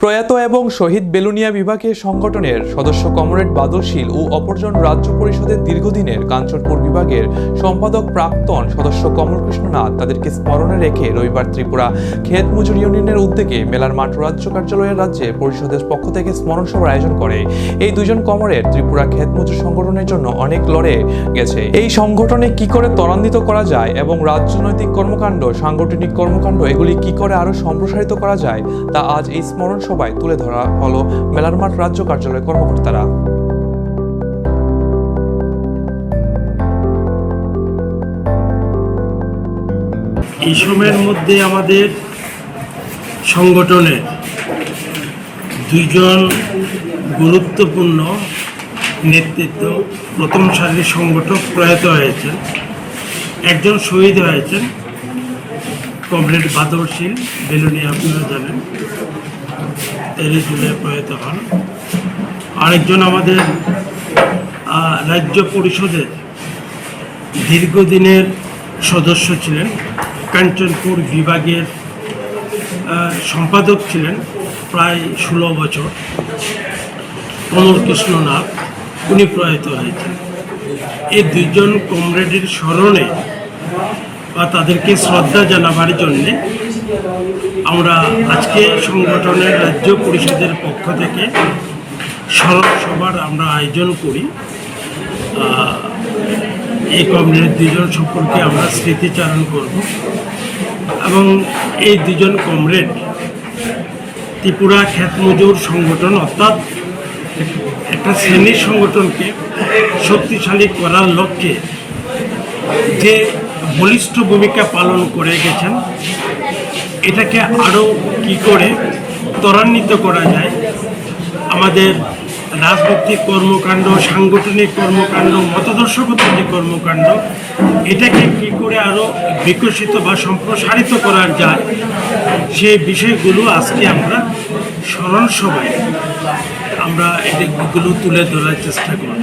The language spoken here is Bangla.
প্রয়াত এবং শহীদ বেলুনিয়া বিভাগের সংগঠনের সদস্য কমরেড বাদল শীল ও অপরজন রাজ্য পরিষদের দীর্ঘদিনের কাঞ্চনপুর বিভাগের সম্পাদক প্রাক্তন সদস্য কমলকৃষ্ণ নাথ তাদেরকে স্মরণে রেখে রবিবার ত্রিপুরা ক্ষেত মজুর ইউনিয়নের উদ্যোগে মেলার মাঠ রাজ্য কার্যালয়ের রাজ্যে পরিষদের পক্ষ থেকে স্মরণ সভার আয়োজন করে। এই দুজন কমরেড ত্রিপুরা ক্ষেত মজুর সংগঠনের জন্য অনেক লড়ে গেছে। এই সংগঠনে কি করে ত্বরান্বিত করা যায় এবং রাজনৈতিক কর্মকাণ্ড, সাংগঠনিক কর্মকাণ্ড এগুলি কি করে আরো সম্প্রসারিত করা যায় তা আজ এই স্মরণ সভায় তুলে ধরা হলো মেলার মাঠ রাজ্য কার্যালয়ের কর্মকর্তারা। এই সময়ের মধ্যে আমাদের সংগঠনের দুইজন গুরুত্বপূর্ণ নেতৃত্ব প্রথম সারির সংগঠক প্রয়াত হয়েছেন। একজন শহীদ হয়েছেন, কমরেড বাদল শীল, বেলুনিয়া, আপনারা জানেন 13 জুলাই প্রয়াত হন। আরেকজন আমাদের রাজ্য পরিষদের দীর্ঘদিনের সদস্য ছিলেন, কাঞ্চনপুর বিভাগের সম্পাদক ছিলেন প্রায় 16 বছর, কমলকৃষ্ণ নাথ, উনি প্রয়াত হয়েছেন। এই দুইজন কমরেডের স্মরণে বা তাদেরকে শ্রদ্ধা জানাবার জন্যে আমরা আজকে সংগঠনের রাজ্য পরিষদের পক্ষ থেকে স্মরণ সভার আমরা আয়োজন করি। এই কমরেড দুজন সম্পর্কে আমরা স্মৃতিচারণ করব এবং এই দুজন কমরেড ত্রিপুরা ক্ষেত মজুর সংগঠন অর্থাৎ একটা শ্রেণীর সংগঠনকে শক্তিশালী করার লক্ষ্যে যে বলিষ্ঠ ভূমিকা পালন করে গেছেন, এটাকে আরও কি করে ত্বরান্বিত করা যায়, আমাদের রাজনৈতিক কর্মকাণ্ড, সাংগঠনিক কর্মকাণ্ড, মতাদর্শগত যে কর্মকাণ্ড, এটাকে কি করে আরও বিকশিত বা সম্প্রসারিত করা যায়, সেই বিষয়গুলো আজকে আমরা স্মরণ সভায় আমরা এগুলো তুলে ধরার চেষ্টা করব।